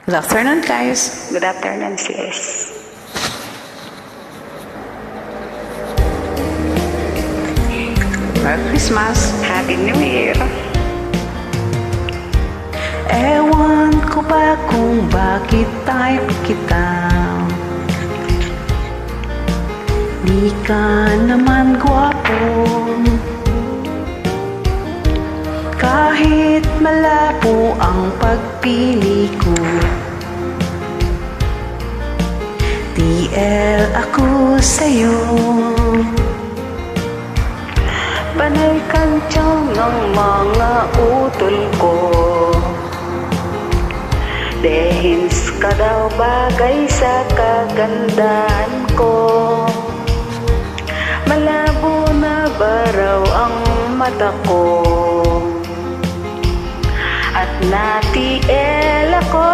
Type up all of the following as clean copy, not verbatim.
Good afternoon, guys. Good afternoon, sis. Merry Christmas. Happy New Year. Ewan ko ba kung bakit type kita? Di ka naman gwapo, kahit malabo ang pagpili ko. TL ako sa'yo. Panay kantyaw ng mga utol ko. Dehins ka daw bagay sa kagandahan ko. Malabo na baraw ang mata ko, at na-TL ako.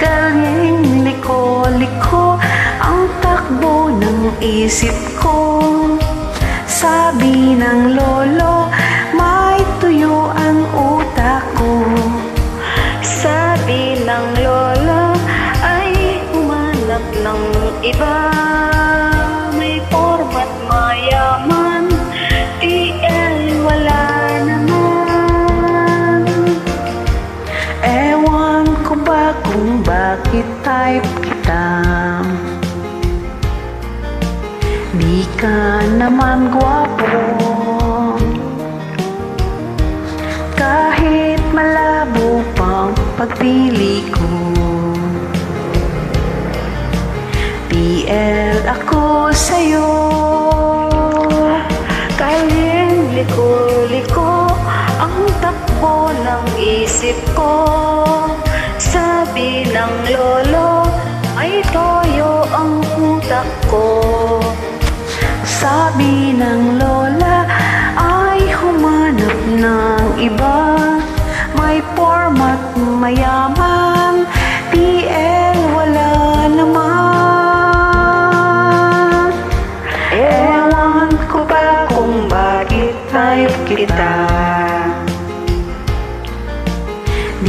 Galing liko-liko ang takbo ng isip ko. Sabi ng lolo, may tuyo ang utak ko. Sabi ng lola ay humanap ng iba. May format mayaman, TL wala naman. Ewan ko ba kung bakit type kita? Di ka naman gwapo, kahit malabo pang pagpili ko. TL ako sa'yo. Kahit liko-liko ang takbo ng isip ko. Sabi ng lolo ay toyo ang utak ko. Sabi ng lola ay humanap ng iba. May format mayaman, TL wala naman. Ewan ko ba kung bakit type kita?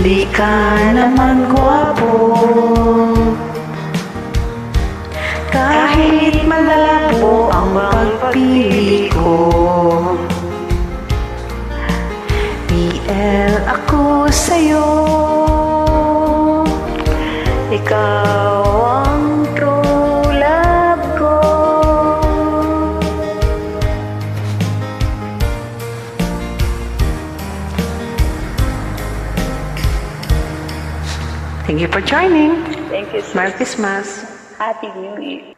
Di ka naman gwapo, kahit malabo ang pagpili ko. TL ako sa'yo. Ikaw ang true love ko. Thank you for joining. Thank you, sis. Merry Christmas. Happy New Year.